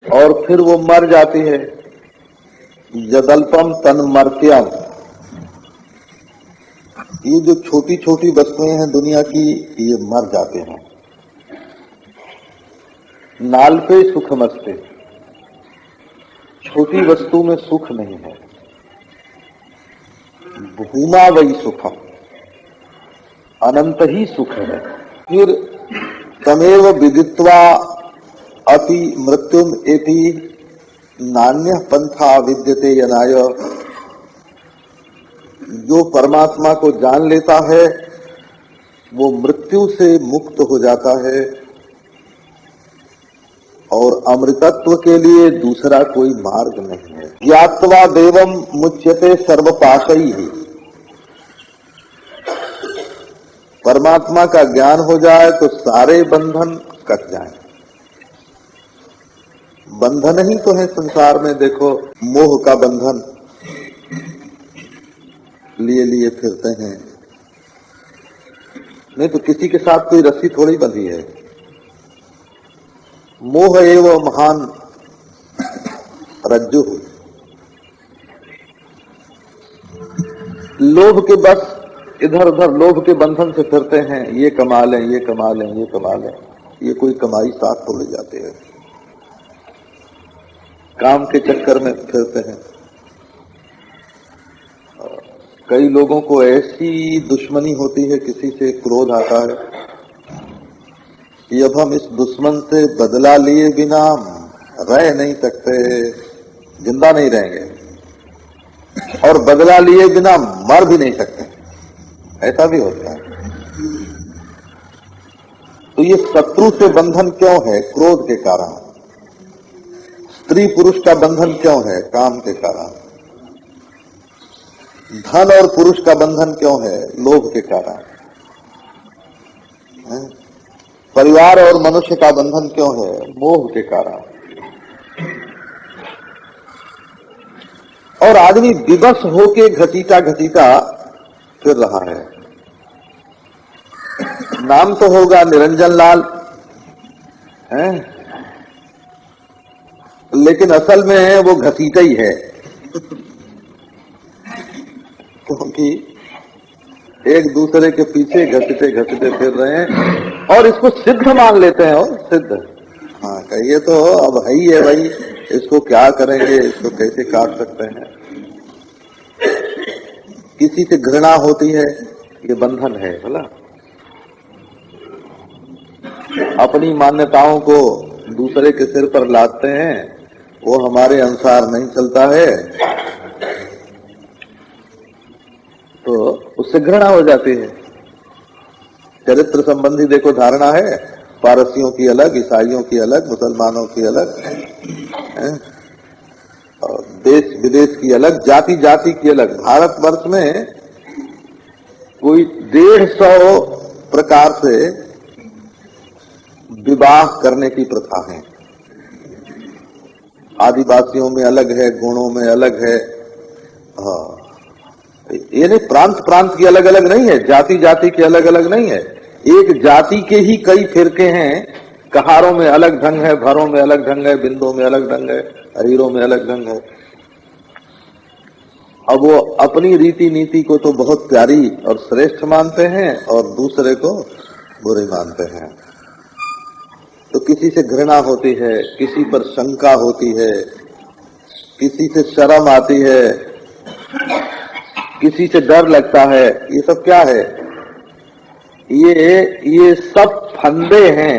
और फिर वो मर जाती है। यदल्पम तन मर्त्यम, ये जो छोटी छोटी वस्तुएं हैं दुनिया की, ये मर जाते हैं। नाल पे सुखमस्ते, छोटी वस्तु में सुख नहीं है। भूमा वही सुखम, अनंत ही सुख है। फिर तमेव विदित्वा अति मृत्युम एति नान्य पंथा विद्यते यनाय, जो परमात्मा को जान लेता है वो मृत्यु से मुक्त हो जाता है और अमृतत्व के लिए दूसरा कोई मार्ग नहीं है। ज्ञात्वा देवम मुच्यते सर्वपाशई, परमात्मा का ज्ञान हो जाए तो सारे बंधन कट जाएं। बंधन ही तो है संसार में, देखो मोह का बंधन लिए लिए फिरते हैं, नहीं तो किसी के साथ कोई रस्सी थोड़ी बंधी है। मोह एवं महान रज्जु, लोभ के बस इधर उधर लोभ के बंधन से फिरते हैं, ये कमा लें, ये कमा लें, ये कमा लें, ये कोई कमाई साथ तो ले जाते हैं। काम के चक्कर में फिरते हैं। कई लोगों को ऐसी दुश्मनी होती है, किसी से क्रोध आता है कि अब हम इस दुश्मन से बदला लिए बिना रह नहीं सकते, जिंदा नहीं रहेंगे, और बदला लिए बिना मर भी नहीं सकते, ऐसा भी होता है। तो ये शत्रु से बंधन क्यों है? क्रोध के कारण। स्त्री पुरुष का बंधन क्यों है? काम के कारण। धन और पुरुष का बंधन क्यों है? लोभ के कारण। परिवार और मनुष्य का बंधन क्यों है? मोह के कारण। और आदमी विवश होके घसीटा घसीटा फिर रहा है। नाम तो होगा निरंजन लाल है, लेकिन असल में वो घसीटा ही है, क्योंकि एक दूसरे के पीछे घसीटे घसीटे फिर रहे हैं और इसको सिद्ध मान लेते हैं। और सिद्ध, हाँ कहिए तो अब है ही है भाई, इसको क्या करेंगे, इसको कैसे काट सकते हैं। किसी से घृणा होती है, ये बंधन है। बोला अपनी मान्यताओं को दूसरे के सिर पर लादते हैं, वो हमारे अनुसार नहीं चलता है तो उससे घृणा हो जाती है। चरित्र संबंधी देखो धारणा है, पारसियों की अलग, ईसाइयों की अलग, मुसलमानों की अलग है, और देश विदेश की अलग, जाति जाति की अलग। भारतवर्ष में कोई 150 प्रकार से विवाह करने की प्रथा है। आदिवासियों में अलग है, गुणों में अलग है। हाँ, ये नहीं प्रांत प्रांत की अलग अलग नहीं है, जाति जाति की अलग अलग नहीं है। एक जाति के ही कई फिरके हैं। कहारों में अलग ढंग है, भरों में अलग ढंग है, बिंदों में अलग ढंग है, अहीरों में अलग ढंग है। अब वो अपनी रीति नीति को तो बहुत प्यारी और श्रेष्ठ मानते हैं और दूसरे को बुरे मानते हैं। तो किसी से घृणा होती है, किसी पर शंका होती है, किसी से शर्म आती है, किसी से डर लगता है। ये सब क्या है? ये सब फंदे हैं,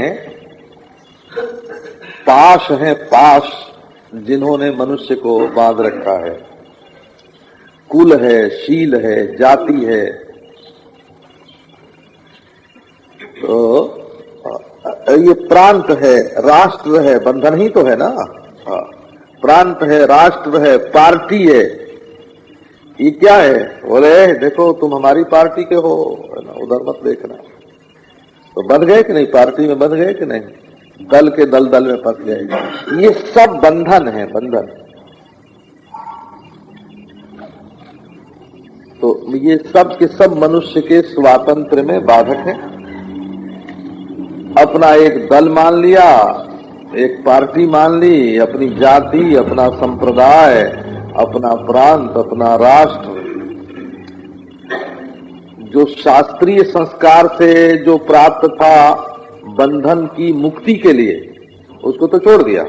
पाश हैं, पाश जिन्होंने मनुष्य को बांध रखा है। कुल है, शील है, जाति है। तो ये प्रांत है, राष्ट्र है, बंधन ही तो है ना। प्रांत है, राष्ट्र है, पार्टी है। ये क्या है? बोले देखो तुम हमारी पार्टी के हो, उधर मत देखना। तो बंध गए कि नहीं? पार्टी में बंध गए कि नहीं? दल के दल दल में फंस गए। ये सब बंधन है, बंधन। तो ये सब के सब मनुष्य के स्वातंत्र में बाधक है। अपना एक दल मान लिया एक पार्टी मान ली, अपनी जाति, अपना संप्रदाय, अपना प्रांत, अपना राष्ट्र, जो शास्त्रीय संस्कार से जो प्राप्त था बंधन की मुक्ति के लिए, उसको तो छोड़ दिया।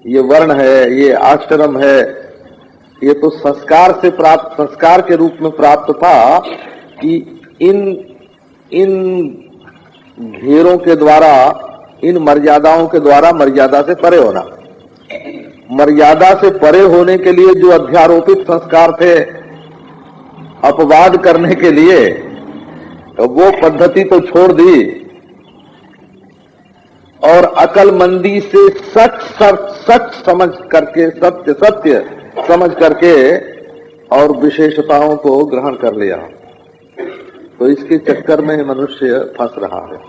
ये वर्ण है, ये आश्रम है, ये तो संस्कार से प्राप्त, संस्कार के रूप में प्राप्त था कि इन घेरों के द्वारा, इन मर्यादाओं के द्वारा मर्यादा से परे होना। मर्यादा से परे होने के लिए जो अध्यारोपित संस्कार थे अपवाद करने के लिए, वो पद्धति तो छोड़ दी और अकलमंदी से सच समझ करके, सत्य सत्य समझ करके और विशेषताओं को ग्रहण कर लिया। तो इसके चक्कर में मनुष्य फंस रहा है।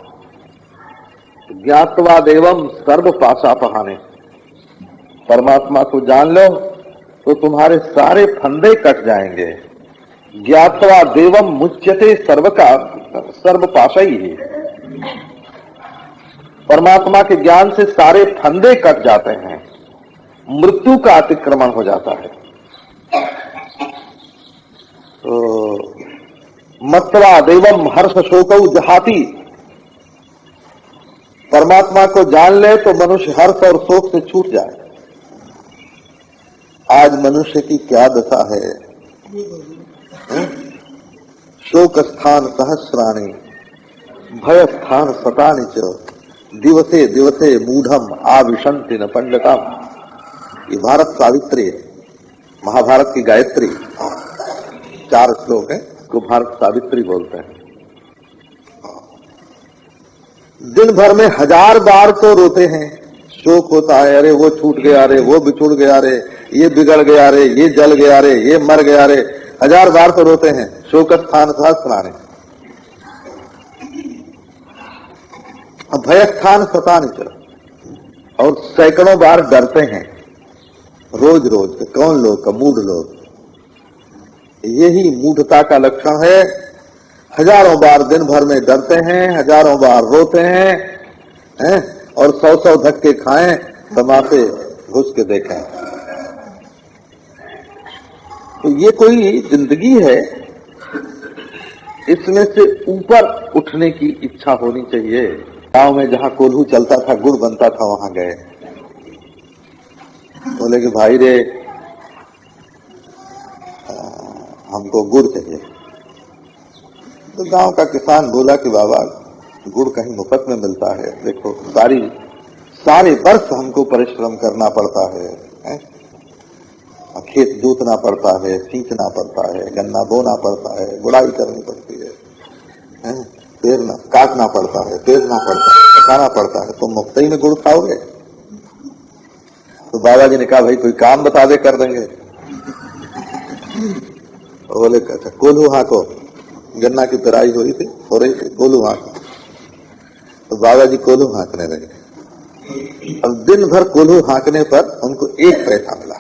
ज्ञात्वा देवम सर्व पाशापहाने, परमात्मा को जान लो तो तुम्हारे सारे फंदे कट जाएंगे। ज्ञात्वा देवम मुच्यते सर्व पाशा ही, परमात्मा के ज्ञान से सारे फंदे कट जाते हैं, मृत्यु का अतिक्रमण हो जाता है। तो मत्वा देवम हर्ष शोकौ जहाती, परमात्मा को जान ले तो मनुष्य हर्ष और शोक से छूट जाए। आज मनुष्य की क्या दशा है? शोक स्थान सहस्राणि, भय स्थान शतानि च, दिवसे दिवसे मूढ़म आविशंति न पंडितम। ये भारत सावित्री है, महाभारत की गायत्री, 4 श्लोक है, को भारत सावित्री बोलते हैं। दिन भर में 1000 बार तो रोते हैं, शोक होता है, अरे वो छूट गया रे, वो बिछुड़ गया रे, ये बिगड़ गया रे, ये जल गया रे, ये मर गया रे, 1000 बार तो रोते हैं। शोक स्थान सहस्राणि, भय स्थान शतानि च, और सैकड़ों बार डरते हैं, रोज रोज के। कौन लोग? का मूढ़ लोग। यही मूढ़ता का लक्षण है। हजारों बार दिन भर में डरते हैं, हजारों बार रोते हैं, और 100 धक्के खाएं, तमाशे घुस के देखें। तो ये कोई जिंदगी है? इसमें से ऊपर उठने की इच्छा होनी चाहिए। गांव में जहां कोल्हू चलता था, गुड़ बनता था, वहां गए, बोले कि भाई रे हमको गुड़ चाहिए। तो गांव का किसान बोला कि बाबा गुड़ कहीं मुफ्त में मिलता है, देखो सारे वर्ष हमको परिश्रम करना पड़ता है, खेत जोतना पड़ता है, सींचना पड़ता है, गन्ना बोना पड़ता है, गुड़ाई करनी पड़ती है, पेरना काटना पड़ता है, पेरना पड़ता है, पकाना पड़ता है, तुम मुफ्त ही में गुड़ खाओगे? तो बाबा जी ने कहा भाई कोई काम बता दे, कर देंगे। बोले अच्छा कोल्हू हाको, गन्ना की पेराई हो रही थी, कोल्हू हाको। तो बाबा जी कोल्हू हाँकने लगे। अब दिन भर कोल्हू हाँकने पर उनको 1 पैसा मिला।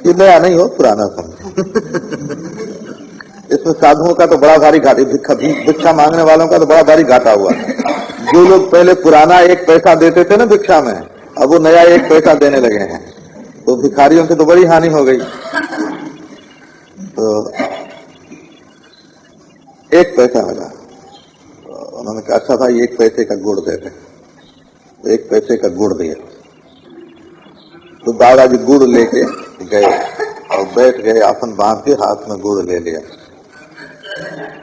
ये नया नहीं हो, पुराना समझो। इसमें साधुओं का तो बड़ा भारी घाटा, भिक्षा मांगने वालों का तो बड़ा भारी घाटा हुआ। जो लोग पहले पुराना 1 पैसा देते थे ना भिक्षा में, अब वो नया 1 पैसा देने लगे हैं, तो भिखारियों की तो बड़ी हानि हो गई। तो 1 पैसा मिला। तो उन्होंने कहा अच्छा भाई 1 पैसे का गुड़ दे दे। 1 पैसे का गुड़ दिया। तो बाबा जी गुड़ लेके गए और बैठ गए, आसन बांध के हाथ में गुड़ ले लिया।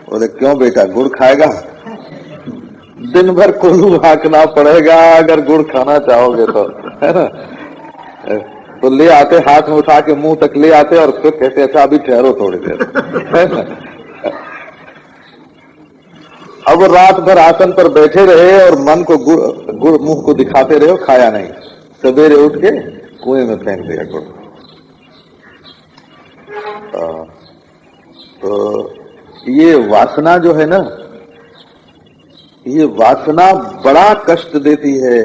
बोले क्यों बेटा गुड़ खाएगा? दिन भर कोल्हू हाँकना पड़ेगा अगर गुड़ खाना चाहोगे तो, है ना? तो ले आते, हाथ में उठा के मुंह तक ले आते और फिर कहते अच्छा अभी ठहरो थोड़ी देर, है ना? अब रात भर आसन पर बैठे रहे और मन को गुड़ मुंह को दिखाते रहे, खाया नहीं। सवेरे उठ के कुएं में फेंक दिया गुड़। तो ये वासना जो है ना, ये वासना बड़ा कष्ट देती है।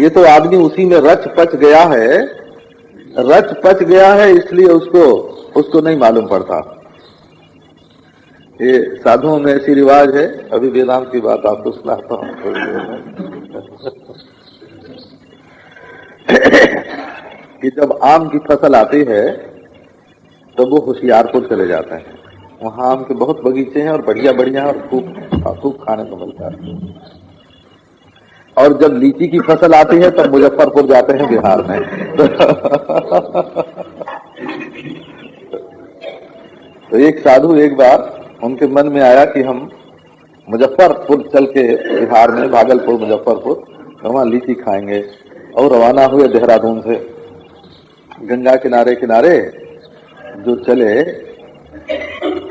ये तो आदमी उसी में रच पच गया है, इसलिए उसको नहीं मालूम पड़ता। ये साधुओं में ऐसी रिवाज है, अभी वेदांत की बात आपको सुनाता हूँ। कि जब आम की फसल आती है तो वो होशियारपुर चले जाते हैं। वहां आम के बहुत बगीचे हैं और बढ़िया बढ़िया और खूब खूब खाने को मिलता है। और जब लीची की फसल आती है तब मुजफ्फरपुर जाते हैं बिहार में। तो एक साधु एक बार उनके मन में आया कि हम मुजफ्फरपुर चल के बिहार में भागलपुर मुजफ्फरपुर वहां लीची खाएंगे। और रवाना हुए देहरादून से। गंगा किनारे किनारे जो चले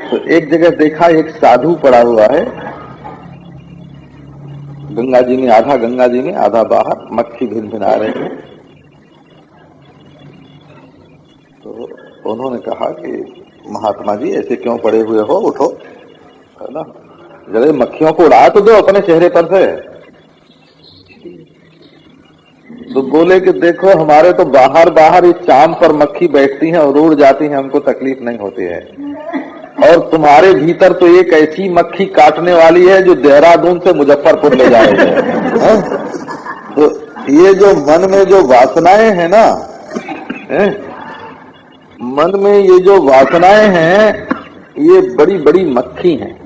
तो एक जगह देखा एक साधु पड़ा हुआ है गंगा जी में, आधा गंगा जी में आधा बाहर, मक्खी भिन भिन आ रहे हैं। तो उन्होंने कहा कि महात्मा जी ऐसे क्यों पड़े हुए हो, उठो, है ना, जरा मक्खियों को उड़ा तो दो अपने चेहरे पर से। तो बोले कि देखो हमारे तो बाहर बाहर इस चाम पर मक्खी बैठती हैं और उड़ जाती हैं, हमको तकलीफ नहीं होती है, और तुम्हारे भीतर तो एक ऐसी मक्खी काटने वाली है जो देहरादून से मुजफ्फरपुर ले जा रही है। तो ये जो मन में जो वासनाएं हैं ना, मन में ये जो वासनाएं हैं ये बड़ी बड़ी मक्खी हैं।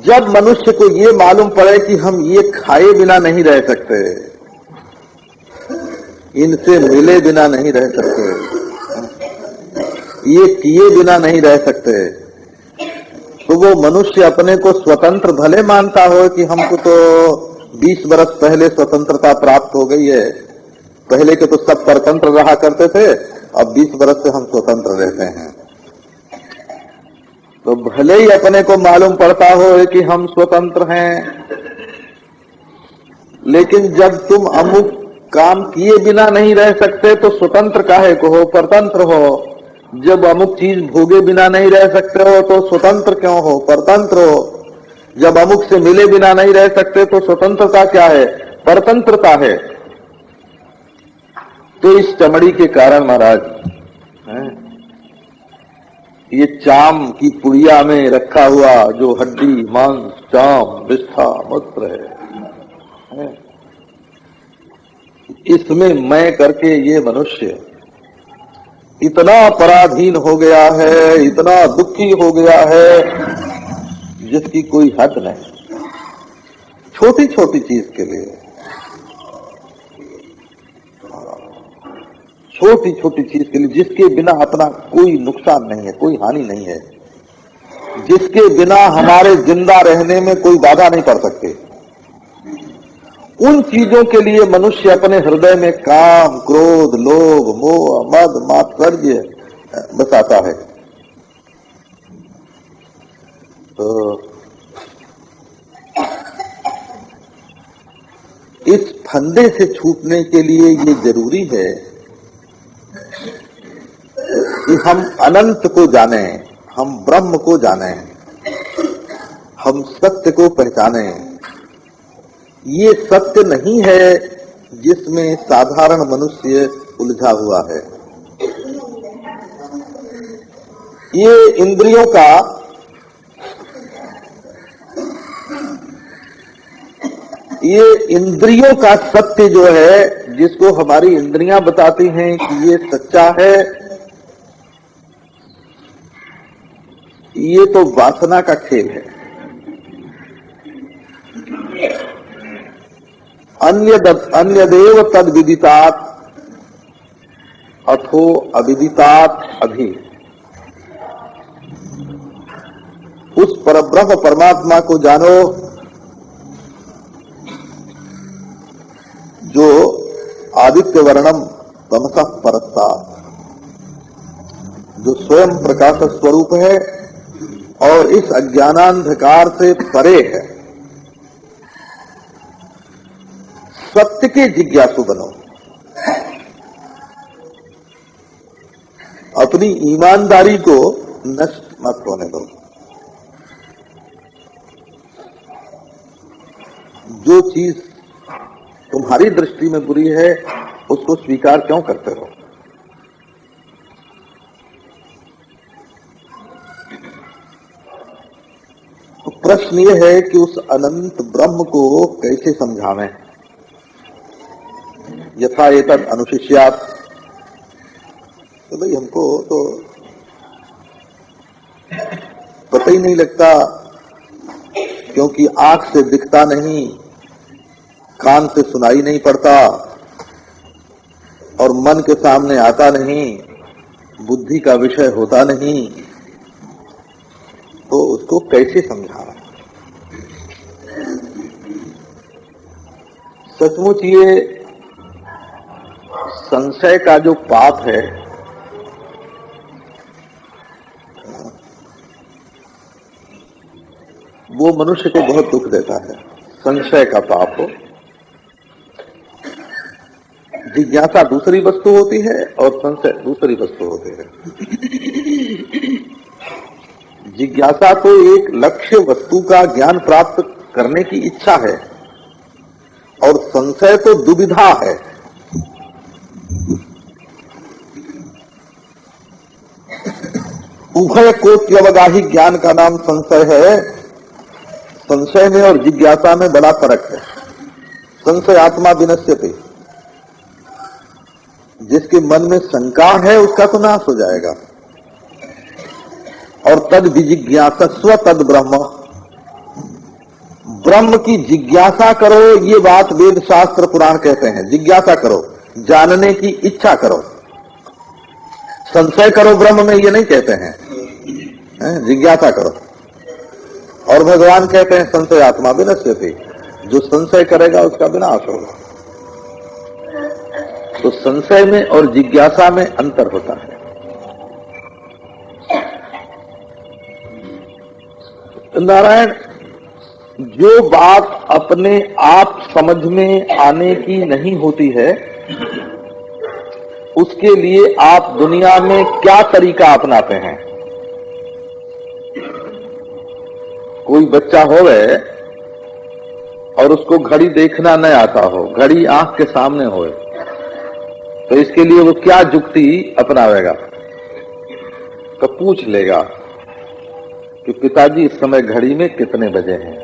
जब मनुष्य को ये मालूम पड़े कि हम ये खाए बिना नहीं रह सकते, इनसे मिले बिना नहीं रह सकते, ये किए बिना नहीं रह सकते, तो वो मनुष्य अपने को स्वतंत्र भले मानता हो कि हमको तो 20 बरस पहले स्वतंत्रता प्राप्त हो गई है, पहले के तो सब परतंत्र रहा करते थे, अब 20 बरस से हम स्वतंत्र रहते हैं। तो भले ही अपने को मालूम पड़ता हो कि हम स्वतंत्र हैं, लेकिन जब तुम अमुक काम किए बिना नहीं रह सकते तो स्वतंत्र काहे को हो, परतंत्र हो। जब अमुक चीज भोगे बिना नहीं रह सकते हो तो स्वतंत्र क्यों हो, परतंत्र हो। जब अमुक से मिले बिना नहीं रह सकते तो स्वतंत्रता क्या है, परतंत्रता है। तो इस चमड़ी के कारण महाराज ये चाम की पुड़िया में रखा हुआ जो हड्डी मांस चाम विष्ठा मूत्र है, इसमें मैं करके ये मनुष्य इतना पराधीन हो गया है, इतना दुखी हो गया है जिसकी कोई हद नहीं। छोटी छोटी चीज के लिए, छोटी छोटी चीज के लिए, जिसके बिना अपना कोई नुकसान नहीं है, कोई हानि नहीं है, जिसके बिना हमारे जिंदा रहने में कोई बाधा नहीं पड़ सकते, उन चीजों के लिए मनुष्य अपने हृदय में काम क्रोध लोभ मोह मद मात्सर्य बसाता है। तो इस फंदे से छूटने के लिए ये जरूरी है कि हम अनंत को जाने, हम ब्रह्म को जाने, हम सत्य को पहचाने। ये सत्य नहीं है जिसमें साधारण मनुष्य उलझा हुआ है। ये इंद्रियों का सत्य जो है, जिसको हमारी इंद्रियां बताती हैं कि ये सच्चा है, ये तो वासना का खेल है। अन्यदेव तद विदितात अथो अविदितात अभी। उस परब्रह्म परमात्मा को जानो जो आदित्य वर्णम तमसः परस्तात्, जो स्वयं प्रकाश स्वरूप है और इस अज्ञानांधकार से परे है। सत्य के जिज्ञासु बनो, अपनी ईमानदारी को नष्ट मत होने दो। जो चीज तुम्हारी दृष्टि में बुरी है उसको स्वीकार क्यों करते हो? तो प्रश्न ये है कि उस अनंत ब्रह्म को कैसे समझावें। यथा एतद् अनुशिष्यात्। तो भाई हमको तो पता ही नहीं लगता, क्योंकि आंख से दिखता नहीं, कान से सुनाई नहीं पड़ता और मन के सामने आता नहीं, बुद्धि का विषय होता नहीं, तो उसको कैसे समझाना। सचमुच ये संशय का जो पाप है, वो मनुष्य को बहुत दुख देता है। संशय का पाप हो। जिज्ञासा दूसरी वस्तु होती है और संशय दूसरी वस्तु होती है। जिज्ञासा तो एक लक्ष्य वस्तु का ज्ञान प्राप्त करने की इच्छा है और संशय तो दुविधा है। उभय कोट्यवगाही ज्ञान का नाम संशय है। संशय में और जिज्ञासा में बड़ा फर्क है। संशय आत्मा विनश्यते, जिसके मन में शंका है उसका तो नाश हो जाएगा। और तद विजिज्ञासस्व तद ब्रह्म, ब्रह्म की जिज्ञासा करो, ये बात वेद शास्त्र पुराण कहते हैं। जिज्ञासा करो, जानने की इच्छा करो। संशय करो ब्रह्म में, ये नहीं कहते हैं, जिज्ञासा करो। और भगवान कहते हैं संशय आत्मा विनश्यते, जो संशय करेगा उसका विनाश होगा। तो संशय में और जिज्ञासा में अंतर होता है। नारायण, जो बात अपने आप समझ में आने की नहीं होती है, उसके लिए आप दुनिया में क्या तरीका अपनाते हैं? कोई बच्चा होवे और उसको घड़ी देखना न आता हो, घड़ी आंख के सामने होए, तो इसके लिए वो क्या जुक्ति अपनावेगा? तो पूछ लेगा कि पिताजी इस समय घड़ी में कितने बजे हैं?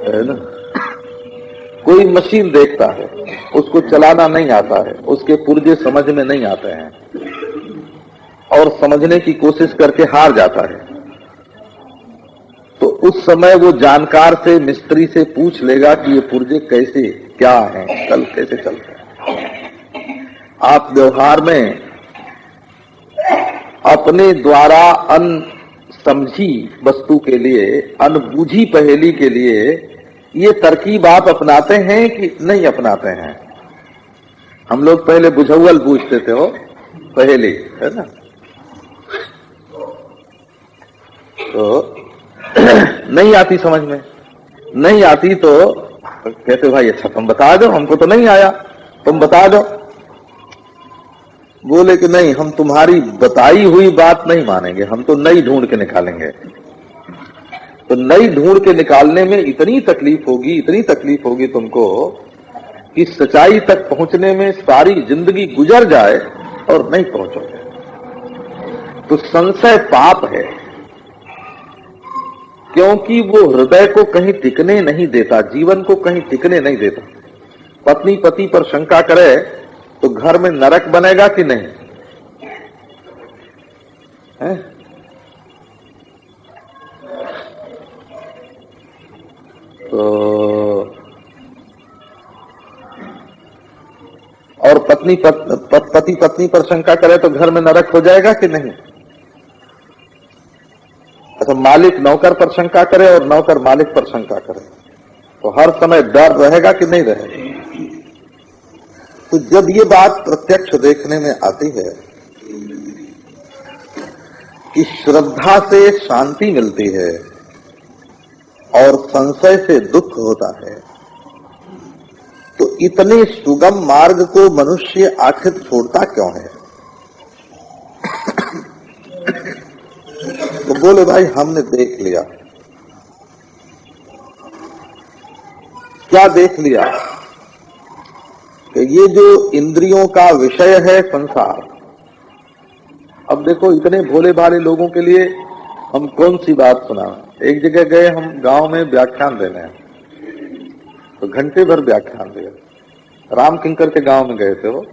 है ना? कोई मशीन देखता है, उसको चलाना नहीं आता है, उसके पुर्जे समझ में नहीं आते हैं और समझने की कोशिश करके हार जाता है, तो उस समय वो जानकार से, मिस्त्री से पूछ लेगा कि ये पुर्जे कैसे, क्या हैं, कल कैसे चलते हैं। आप व्यवहार में अपने द्वारा अनसमझी वस्तु के लिए, अनबूझी पहेली के लिए ये तरकीब आप अपनाते हैं कि नहीं अपनाते हैं? हम लोग पहले बुझौल बूझते थे, हो पहेली, है ना? तो नहीं आती समझ में, नहीं आती तो कहते भाई अच्छा तुम बता दो, हमको तो नहीं आया, तुम बता दो। बोले कि नहीं, हम तुम्हारी बताई हुई बात नहीं मानेंगे, हम तो नई ढूंढ के निकालेंगे। तो नई ढूंढ के निकालने में इतनी तकलीफ होगी तुमको कि सच्चाई तक पहुंचने में सारी जिंदगी गुजर जाए और नहीं पहुंचोगे। तो संशय पाप है, क्योंकि वो हृदय को कहीं टिकने नहीं देता, जीवन को कहीं टिकने नहीं देता। पत्नी पति पर शंका करे तो घर में नरक बनेगा कि नहीं है? तो और पति पत्नी पर शंका करे तो घर में नरक हो जाएगा कि नहीं? अच्छा, मालिक नौकर पर शंका करे और नौकर मालिक पर शंका करे तो हर समय डर रहेगा कि नहीं रहेगा? तो जब ये बात प्रत्यक्ष देखने में आती है कि श्रद्धा से शांति मिलती है और संशय से दुख होता है, तो इतने सुगम मार्ग को मनुष्य आखिर छोड़ता क्यों है? तो बोले भाई हमने देख लिया। क्या देख लिया? कि ये जो इंद्रियों का विषय है संसार। अब देखो, इतने भोले भाले लोगों के लिए हम कौन सी बात सुना। एक जगह गए हम गांव में व्याख्यान देने, तो घंटे भर व्याख्यान दिया। राम किंकर के गांव में गए थे वो,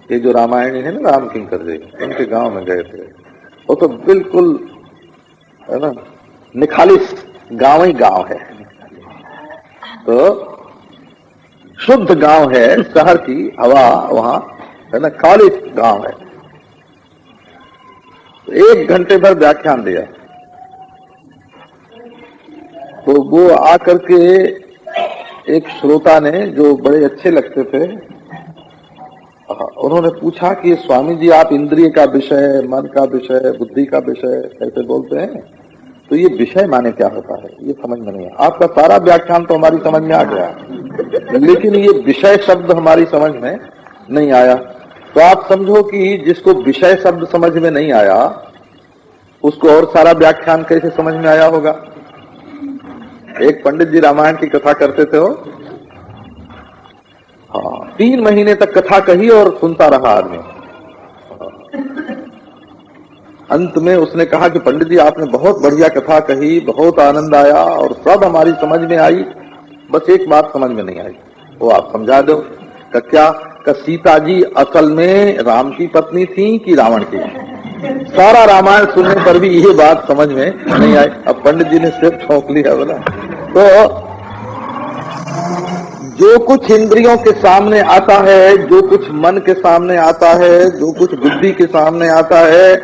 ये जो रामायणी है ना राम किंकर जी, उनके गांव में गए थे। वो तो बिल्कुल है ना निखालिस गांव ही गांव है, तो शुद्ध गांव है, शहर की हवा वहां है ना, खालिस गांव है। तो 1 घंटे भर व्याख्यान दिया। तो वो आकर के एक श्रोता ने, जो बड़े अच्छे लगते थे, उन्होंने पूछा कि स्वामी जी आप इंद्रिय का विषय, मन का विषय, बुद्धि का विषय कैसे बोलते हैं, तो ये विषय माने क्या होता है, ये समझ में नहीं है। आपका सारा व्याख्यान तो हमारी समझ में आ गया, लेकिन ये विषय शब्द हमारी समझ में नहीं आया। तो आप समझो कि जिसको विषय शब्द समझ में नहीं आया, उसको और सारा व्याख्यान कैसे समझ में आया होगा। एक पंडित जी रामायण की कथा करते थे, वो 3 महीने तक कथा कही और सुनता रहा आदमी। अंत में उसने कहा कि पंडित जी आपने बहुत बढ़िया कथा कही, बहुत आनंद आया और सब हमारी समझ में आई, बस एक बात समझ में नहीं आई, वो आप समझा दो। क्या सीता जी असल में राम की पत्नी थी कि रावण की? सारा रामायण सुनने पर भी ये बात समझ में नहीं आई। अब पंडित जी ने सिर्फ ठोक लिया बोला। तो जो कुछ इंद्रियों के सामने आता है, जो कुछ मन के सामने आता है, जो कुछ बुद्धि के सामने आता है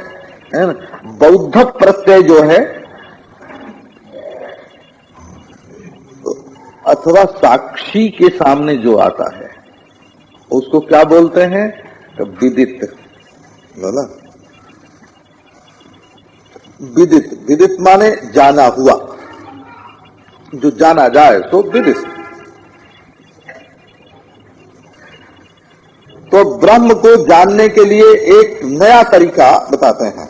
ना, बौद्ध प्रत्यय जो है अथवा साक्षी के सामने जो आता है, उसको क्या बोलते हैं? विदित। बोला विदित। विदित माने जाना हुआ, जो जाना जाए तो विदित। तो ब्रह्म को जानने के लिए एक नया तरीका बताते हैं।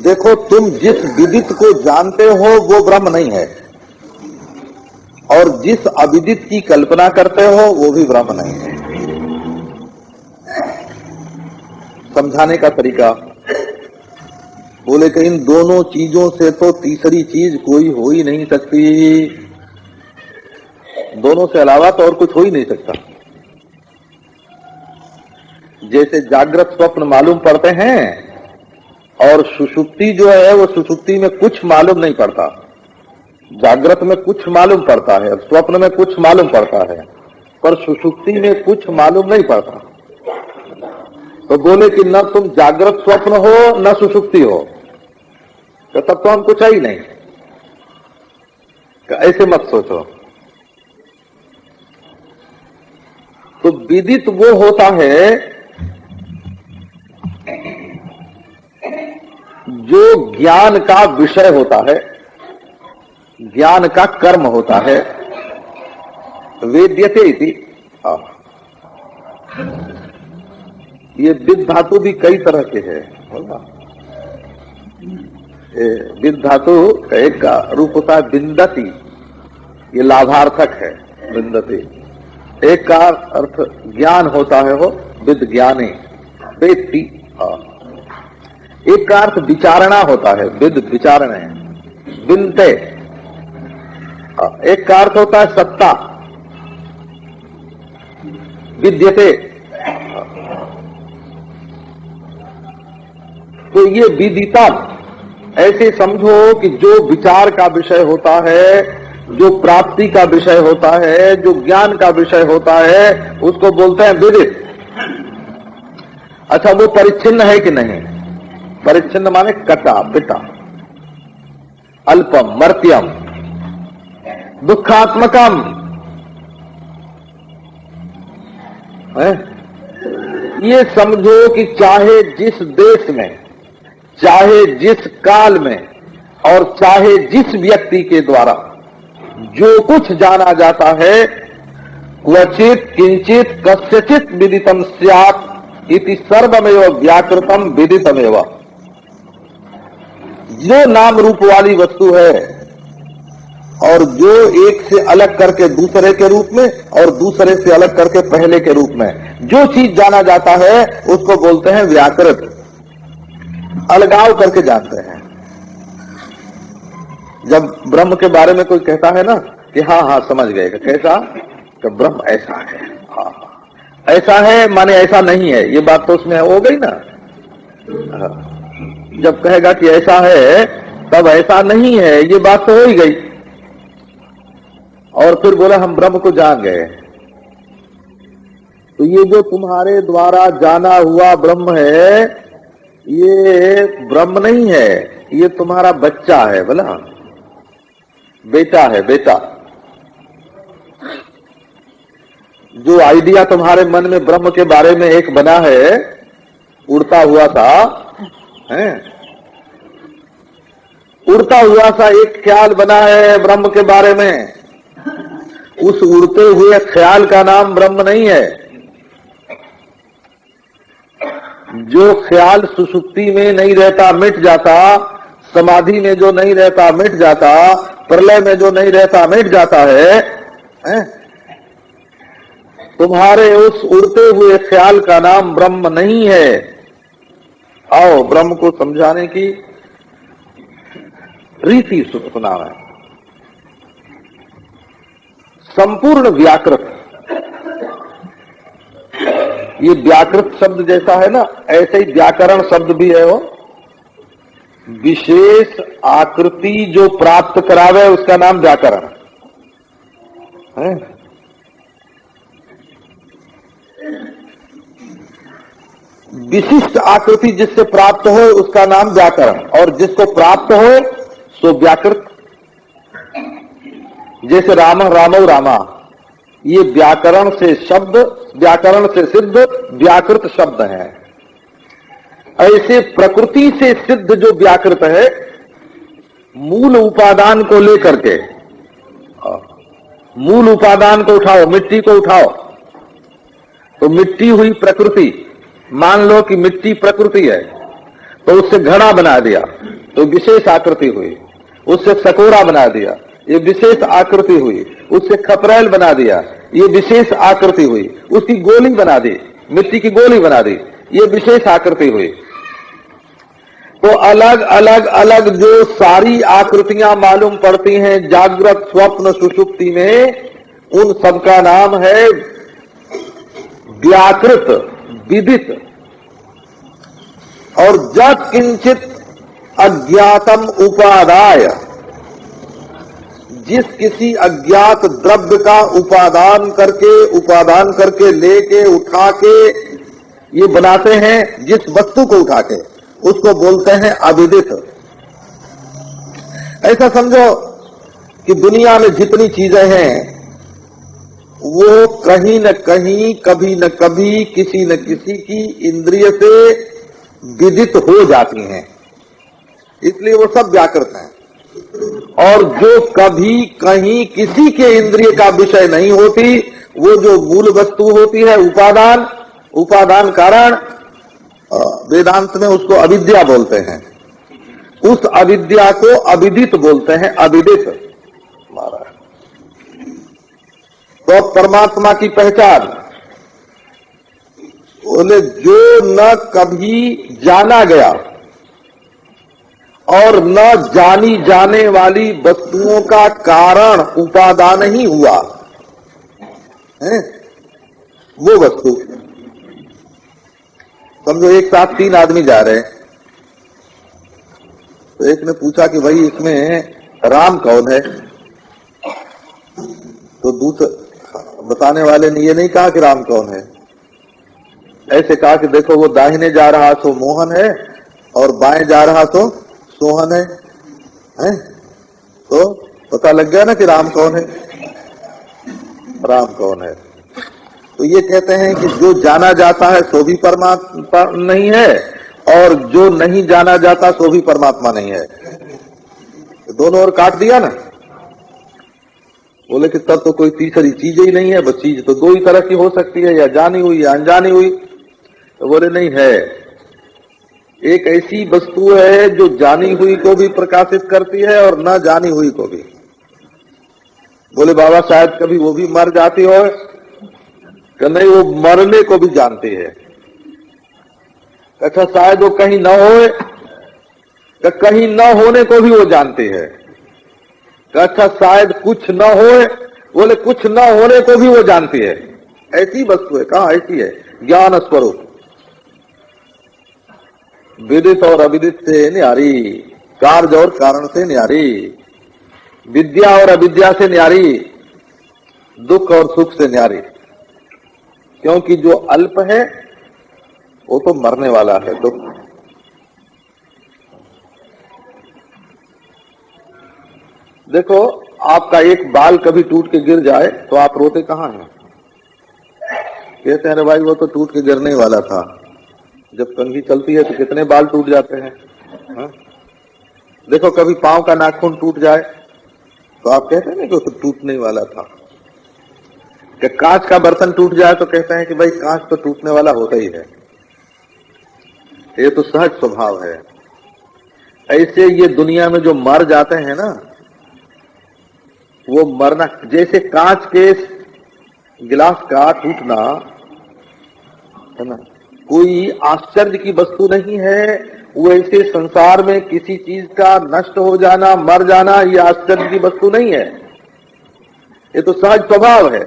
देखो, तुम जिस विदित को जानते हो वो ब्रह्म नहीं है, और जिस अविदित की कल्पना करते हो वो भी ब्रह्म नहीं है। समझाने का तरीका, बोले कि इन दोनों चीजों से तो तीसरी चीज कोई हो ही नहीं सकती, दोनों से अलावा तो और कुछ हो ही नहीं सकता। जैसे जागृत स्वप्न मालूम पड़ते हैं और सुषुप्ति जो है वो सुषुप्ति में कुछ मालूम नहीं पड़ता। जागृत में कुछ मालूम पड़ता है, स्वप्न में कुछ मालूम पड़ता है, पर सुषुप्ति में कुछ मालूम नहीं पड़ता। तो बोले कि न तुम जागृत स्वप्न हो न सुषुप्ति हो, तो तब तो हम कुछ है ही नहीं। ऐसे मत सोचो। तो विदित वो होता है जो ज्ञान का विषय होता है, ज्ञान का कर्म होता है। वेद्यते इति। ये विद धातु भी कई तरह के है। विद धातु एक का रूप होता है विंदति, ये लाभार्थक है विंदति। एक का अर्थ ज्ञान होता है, वो विद ज्ञाने वेत्ति। एक का अर्थ विचारणा होता है, विद विचारणे विनते। एक का अर्थ होता है सत्ता, विद्यते। तो ये विदिता ऐसे समझो कि जो विचार का विषय होता है, जो प्राप्ति का विषय होता है, जो ज्ञान का विषय होता है, उसको बोलते हैं विदित। अच्छा, वो परिच्छिन्न है कि नहीं? परिच्छिन्न माने कटा पिटा, अल्पम मर्त्यम दुखात्मकम है। ये समझो कि चाहे जिस देश में, चाहे जिस काल में और चाहे जिस व्यक्ति के द्वारा जो कुछ जाना जाता है, क्वचित किंचित कस्यचित विदितम स्यात् इति सर्वमेव व्याकृतम विदितमेव। जो नाम रूप वाली वस्तु है और जो एक से अलग करके दूसरे के रूप में और दूसरे से अलग करके पहले के रूप में जो चीज जाना जाता है, उसको बोलते हैं व्याकृत। अलगाव करके जानते हैं। जब ब्रह्म के बारे में कोई कहता है ना कि हाँ हाँ समझ गए। कैसा? कि ब्रह्म ऐसा है। हाँ ऐसा है माने ऐसा नहीं है, ये बात तो उसमें हो गई ना। जब कहेगा कि ऐसा है तब ऐसा नहीं है, ये बात तो हो ही गई। और फिर बोला हम ब्रह्म को जान गए। तो ये जो तुम्हारे द्वारा जाना हुआ ब्रह्म है, ये ब्रह्म नहीं है, ये तुम्हारा बच्चा है, बोला बेटा है, बेटा। जो आइडिया तुम्हारे मन में ब्रह्म के बारे में एक बना है, उड़ता हुआ था, है उड़ता हुआ सा एक ख्याल बना है ब्रह्म के बारे में। उस उड़ते हुए ख्याल का नाम ब्रह्म नहीं है। जो ख्याल सुषुप्ति में नहीं रहता मिट जाता, समाधि में जो नहीं रहता मिट जाता, प्रलय में जो नहीं रहता मिट जाता है? तुम्हारे उस उड़ते हुए ख्याल का नाम ब्रह्म नहीं है। आओ ब्रह्म को समझाने की रीति सुना है। संपूर्ण व्याकृत, ये व्याकृत शब्द जैसा है ना, ऐसे ही व्याकरण शब्द भी है। वो विशेष आकृति जो प्राप्त करावे उसका नाम व्याकरण है। विशिष्ट आकृति जिससे प्राप्त हो उसका नाम व्याकरण, और जिसको प्राप्त हो सो व्याकृत। जैसे राम रामौ रामा, ये व्याकरण से शब्द, व्याकरण से सिद्ध व्याकृत शब्द है। ऐसे प्रकृति से सिद्ध जो व्याकृत है, मूल उपादान को लेकर के, मूल उपादान को उठाओ, मिट्टी को उठाओ तो मिट्टी हुई प्रकृति। मान लो कि मिट्टी प्रकृति है, तो उससे घड़ा बना दिया तो विशेष आकृति हुई। उससे सकोरा बना दिया, ये विशेष आकृति हुई। उससे खपरेल बना दिया, ये विशेष आकृति हुई। उसकी गोली बना दी, मिट्टी की गोली बना दी, ये विशेष आकृति हुई। तो अलग अलग अलग जो सारी आकृतियां मालूम पड़ती हैं जागृत स्वप्न सुषुप्ति में, उन सबका नाम है व्याकृत, विदित। और जब किंचित अज्ञातम उपादाय, जिस किसी अज्ञात द्रव्य का उपादान करके लेके उठा के ये बनाते हैं, जिस वस्तु को उठा के, उसको बोलते हैं अविदित। ऐसा समझो कि दुनिया में जितनी चीजें हैं वो कहीं न कहीं, कभी न कभी, किसी न किसी की इंद्रिय से विदित हो जाती हैं, इसलिए वो सब व्याकृत हैं। और जो कभी कहीं किसी के इंद्रिय का विषय नहीं होती, वो जो मूल वस्तु होती है उपादान, उपादान कारण, वेदांत में उसको अविद्या बोलते हैं। उस अविद्या को अविदित बोलते हैं, अविदित। तो परमात्मा की पहचान बोले जो न कभी जाना गया और न जानी जाने वाली वस्तुओं का कारण उपादान ही हुआ है, वो वस्तु। समझो एक साथ 3 आदमी जा रहे हैं, तो एक ने पूछा कि भाई इसमें राम कौन है? तो दूसरे बताने वाले ने ये नहीं कहा कि राम कौन है, ऐसे कहा कि देखो वो दाहिने जा रहा तो मोहन है और बाएं जा रहा तो सोहन है? तो पता लग गया ना कि राम कौन है, राम कौन है। तो ये कहते हैं कि जो जाना जाता है सो भी परमात्मा नहीं है, और जो नहीं जाना जाता सो भी परमात्मा नहीं है। दोनों ओर काट दिया ना। बोले कि तब तो कोई तीसरी चीज ही नहीं है, बस चीज तो 2 ही तरह की हो सकती है, या जानी हुई या अनजानी हुई। तो बोले नहीं है, एक ऐसी वस्तु है जो जानी हुई को भी प्रकाशित करती है और न जानी हुई को भी। बोले बाबा शायद कभी वो भी मर जाती हो, कि नहीं वो मरने को भी जानती है। अच्छा शायद वो कहीं न हो, कहीं न होने को भी वो जानती है। अच्छा शायद कुछ न हो, बोले कुछ न होने को भी वो जानती है, ऐसी वस्तु है। कहा ऐसी है? ज्ञान स्वरूप, विदित और अविदित से न्यारी, कार्य और कारण से न्यारी, विद्या और अविद्या से न्यारी, दुख और सुख से न्यारी। क्योंकि जो अल्प है वो तो मरने वाला है, दुख। देखो, आपका एक बाल कभी टूट के गिर जाए तो आप रोते कहाँ हैं? कहते हैं अरे भाई वो तो टूट के गिरने वाला था। जब कंघी चलती है तो कितने बाल टूट जाते हैं। हा? देखो, कभी पांव का नाखून टूट जाए तो आप कहते हैं ना कि वो तो टूटने वाला था। कि कांच का बर्तन टूट जाए तो कहते हैं कि भाई कांच तो टूटने वाला होता ही है, ये तो सहज स्वभाव है। ऐसे ये दुनिया में जो मर जाते हैं ना, वो मरना जैसे कांच के गिलास का टूटना है ना, कोई आश्चर्य की वस्तु नहीं है। वैसे संसार में किसी चीज का नष्ट हो जाना, मर जाना, ये आश्चर्य की वस्तु नहीं है, ये तो सहज स्वभाव है।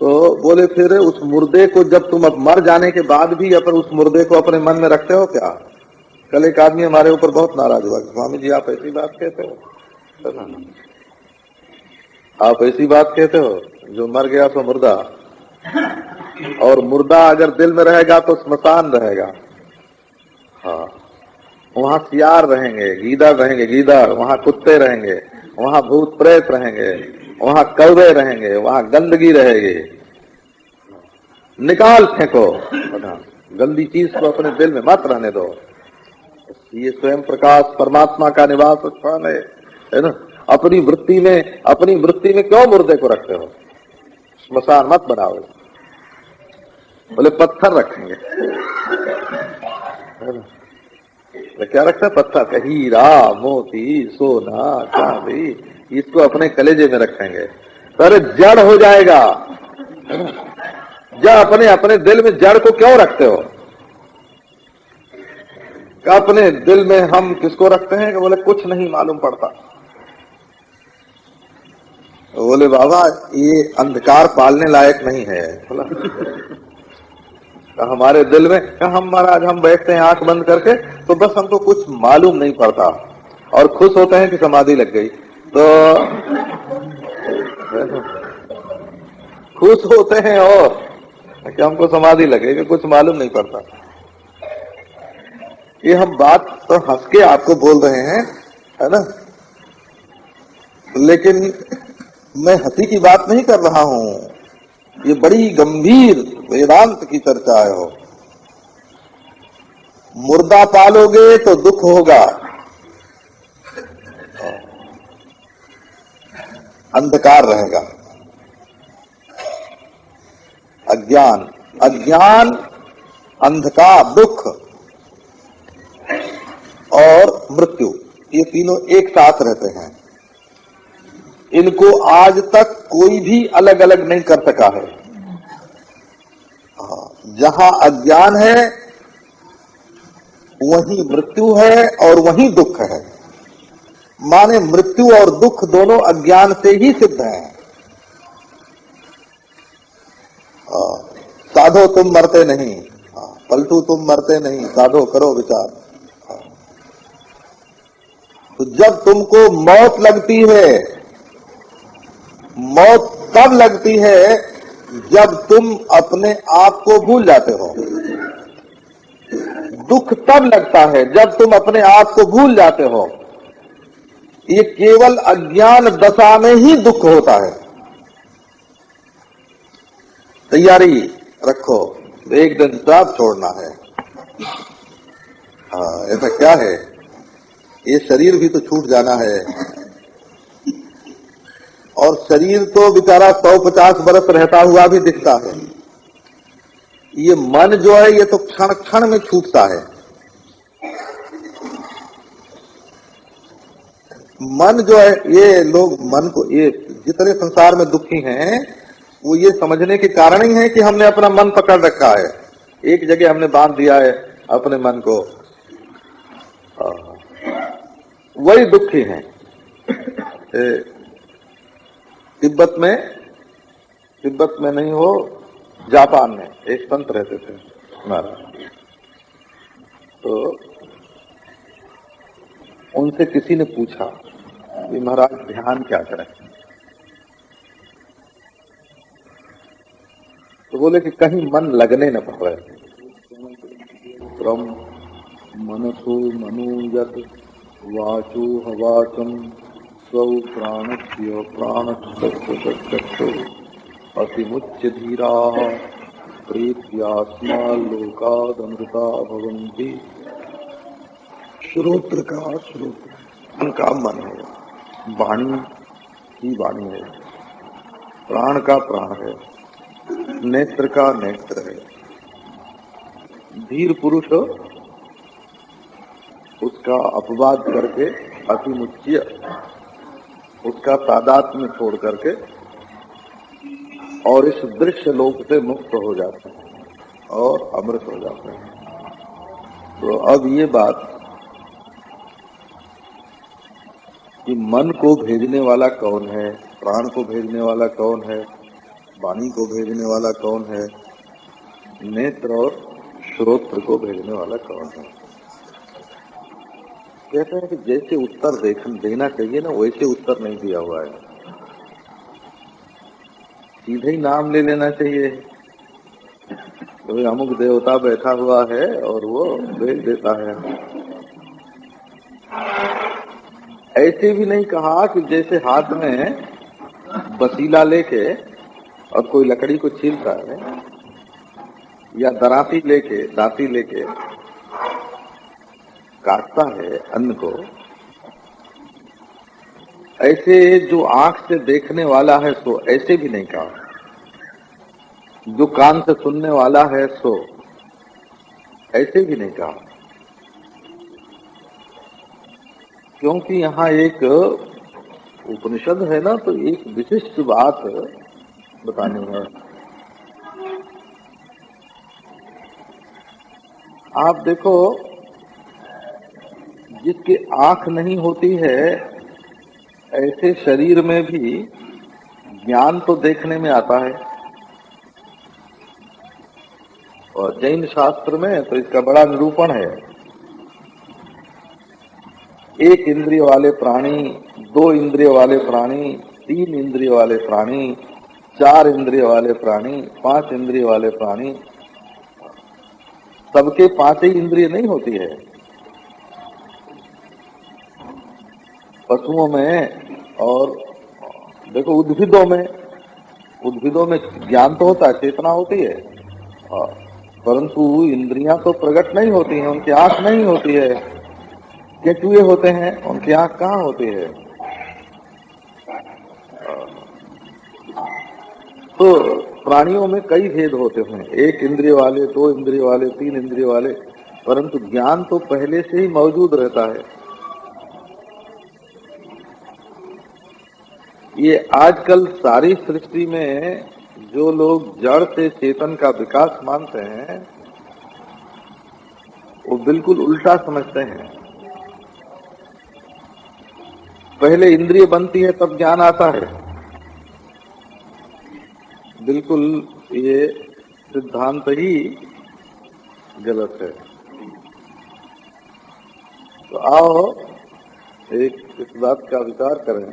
तो बोले फिर उस मुर्दे को जब तुम अब मर जाने के बाद भी अपन उस मुर्दे को अपने मन में रखते हो क्या? कल एक आदमी हमारे ऊपर बहुत नाराज हुआ, स्वामी जी आप ऐसी बात कहते हो, आप ऐसी बात कहते हो, जो मर गया तो मुर्दा, और मुर्दा अगर दिल में रहेगा तो स्मशान रहेगा। हाँ, वहाँ सियार रहेंगे, गीदड़ रहेंगे, गीदड़, वहाँ कुत्ते रहेंगे, वहाँ भूत प्रेत रहेंगे, वहाँ कौवे रहेंगे, वहाँ गंदगी रहेगी। निकाल फेंको, गंदी चीज को अपने दिल में मत रहने दो। ये स्वयं प्रकाश परमात्मा का निवास स्थान है ना। अपनी वृत्ति में क्यों मुर्दे को रखते हो? स्मशान मत बनाओ। बोले पत्थर रखेंगे, तो क्या रखता है? पत्थर, हीरा मोती सोना चांदी, इसको अपने कलेजे में रखेंगे। अरे जड़ हो जाएगा। जड़ अपने दिल में जड़ को क्यों रखते हो? अपने दिल में हम किसको रखते हैं? कि बोले कुछ नहीं मालूम पड़ता। बोले बाबा ये अंधकार पालने लायक नहीं है। बोला हमारे दिल में, हम महाराज हम बैठते हैं आंख बंद करके तो बस हमको कुछ मालूम नहीं पड़ता, और खुश होते हैं कि समाधि लग गई। तो खुश होते हैं और कि हमको समाधि लगे, कि कुछ मालूम नहीं पड़ता। ये हम बात तो हंस के आपको बोल रहे हैं, है ना, लेकिन मैं हंसी की बात नहीं कर रहा हूं। ये बड़ी गंभीर वेदांत की चर्चा है। हो मुर्दा पालोगे तो दुख होगा, अंधकार रहेगा, अज्ञान अंधकार, दुख और मृत्यु, ये तीनों एक साथ रहते हैं। इनको आज तक कोई भी अलग अलग नहीं कर सका है। जहां अज्ञान है वहीं मृत्यु है और वहीं दुख है। माने मृत्यु और दुख दोनों अज्ञान से ही सिद्ध हैं। साधो तुम मरते नहीं, पलटू तुम मरते नहीं, साधो करो विचार। तो जब तुमको मौत लगती है, मौत तब लगती है जब तुम अपने आप को भूल जाते हो। दुख तब लगता है जब तुम अपने आप को भूल जाते हो। ये केवल अज्ञान दशा में ही दुख होता है। तैयारी रखो, एक दिन सब छोड़ना है। हाँ, ऐसा क्या है, ये शरीर भी तो छूट जाना है। और शरीर तो बेचारा 150 बरस रहता हुआ भी दिखता है। ये मन जो है ये तो क्षण क्षण में छूटता है। मन जो है, ये लोग मन को, ये जितने संसार में दुखी हैं वो ये समझने के कारण ही है कि हमने अपना मन पकड़ रखा है। एक जगह हमने बांध दिया है अपने मन को। वही दुखी हैं। तिब्बत में नहीं हो, जापान में एक संत रहते थे महाराज, तो उनसे किसी ने पूछा कि महाराज ध्यान क्या करें, तो बोले कि कहीं मन लगने न पड़े। क्रम मनसो मनोयत वाचो हवाचम स्वौ प्राणस्य प्राणस्य अतिमुच्य धीरा प्रीत्यास्मा लोकादमृता भवन्ति। श्रोत्र का मन है, वाणी की वाणी है, प्राण का प्राण है, नेत्र का नेत्र है। धीर पुरुष उसका अपवाद करके अतिमुच्य, उसका तादात्म्य छोड़ करके और इस दृश्य लोक से मुक्त हो जाते हैं और अमृत हो जाते हैं। तो अब ये बात कि मन को भेजने वाला कौन है, प्राण को भेजने वाला कौन है, वाणी को भेजने वाला कौन है, नेत्र और श्रोत्र को भेजने वाला कौन है। कहते हैं कि जैसे उत्तर देना चाहिए ना, वैसे उत्तर नहीं दिया हुआ है। सीधे ही नाम ले लेना चाहिए, तो अमुक देवता बैठा हुआ है और वो भेज देता है। ऐसे भी नहीं कहा कि जैसे हाथ में बसीला लेके और कोई लकड़ी को छीलता है, या दांती लेके काटता है अन्न को, ऐसे जो आंख से देखने वाला है सो ऐसे भी नहीं कहा, जो कान से सुनने वाला है सो ऐसे भी नहीं कहा, क्योंकि यहाँ एक उपनिषद है ना, तो एक विशिष्ट बात बतानी है। आप देखो, जिसकी आंख नहीं होती है ऐसे शरीर में भी ज्ञान तो देखने में आता है, और जैन शास्त्र में तो इसका बड़ा निरूपण है। एक इंद्रिय वाले प्राणी, दो इंद्रिय वाले प्राणी, तीन इंद्रिय वाले प्राणी, चार इंद्रिय वाले प्राणी, पांच इंद्रिय वाले प्राणी, सबके पांच ही इंद्रिय नहीं होती है। पशुओं में और देखो उद्भिदों में ज्ञान तो होता है, चेतना होती है, परंतु इंद्रियां तो प्रकट नहीं होती हैं, उनकी आंख नहीं होती है। केचुए होते हैं, उनकी आंख कहाँ होती है। तो प्राणियों में कई भेद होते हैं, एक इंद्रिय वाले, दो इंद्रिय वाले, तीन इंद्रिय वाले, परंतु ज्ञान तो पहले से ही मौजूद रहता है। ये आजकल सारी सृष्टि में जो लोग जड़ से चेतन का विकास मानते हैं, वो बिल्कुल उल्टा समझते हैं। पहले इंद्रिय बनती है तब ज्ञान आता है, बिल्कुल ये सिद्धांत ही गलत है। तो आओ एक इस बात का विचार करें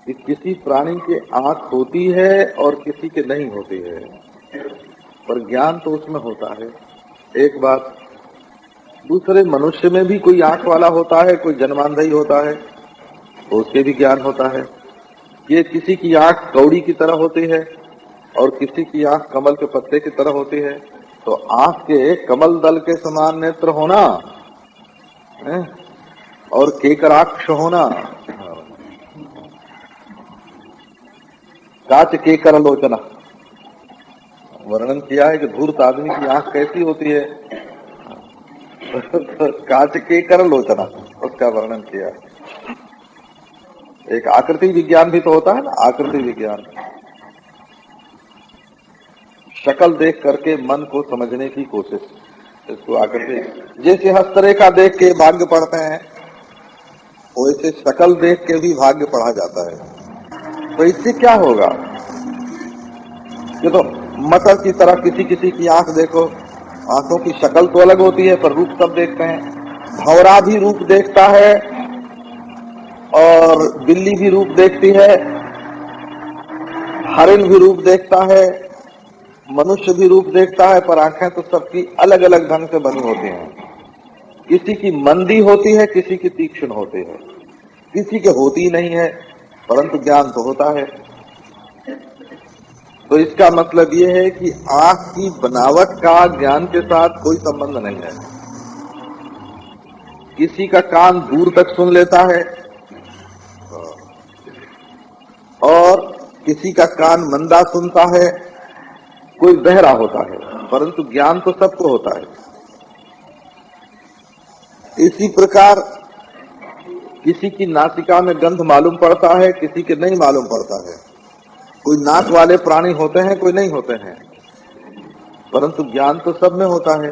कि किसी प्राणी के आंख होती है और किसी के नहीं होती है, पर ज्ञान तो उसमें होता है। एक बात, दूसरे मनुष्य में भी कोई आंख वाला होता है, कोई जन्मांधा ही होता है, तो उसके भी ज्ञान होता है। ये किसी की आंख कौड़ी की तरह होती है और किसी की आंख कमल के पत्ते की तरह होती है, तो आंख के कमल दल के समान नेत्र होना है और केकराक्ष होना, काच केकर लोचना, वर्णन किया है कि धूर्त आदमी की आंख कैसी होती है, काच केकर लोचना, उसका वर्णन किया है। एक आकृति विज्ञान भी तो होता है ना, आकृति विज्ञान, शक्ल देख करके मन को समझने की कोशिश, इसको आकृति। जैसे हस्तरेखा देख के भाग्य पढ़ते हैं, वैसे शक्ल देख के भी भाग्य पढ़ा जाता है। तो इससे क्या होगा कि तो मटर की तरह किसी किसी की आंख देखो, आंखों की शक्ल तो अलग होती है पर रूप सब देखते हैं। भंवरा भी रूप देखता है और बिल्ली भी रूप देखती है, हरिण भी रूप देखता है, मनुष्य भी रूप देखता है, पर आंखें तो सबकी अलग अलग ढंग से बनी होती हैं। किसी की मंदी होती है, किसी की तीक्ष्ण होती है, किसी के होती नहीं है, परंतु ज्ञान तो होता है। तो इसका मतलब ये है कि आंख की बनावट का ज्ञान के साथ कोई संबंध नहीं है। किसी का कान दूर तक सुन लेता है और किसी का कान मंदा सुनता है, कोई बहरा होता है, परंतु ज्ञान तो सबको होता है। इसी प्रकार किसी की नासिका में गंध मालूम पड़ता है, किसी के नहीं मालूम पड़ता है। कोई नाक वाले प्राणी होते हैं, कोई नहीं होते हैं, परंतु ज्ञान तो सब में होता है।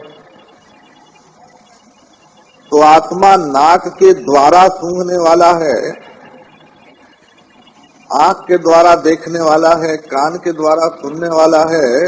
तो आत्मा नाक के द्वारा सूंघने वाला है, आंख के द्वारा देखने वाला है, कान के द्वारा सुनने वाला है,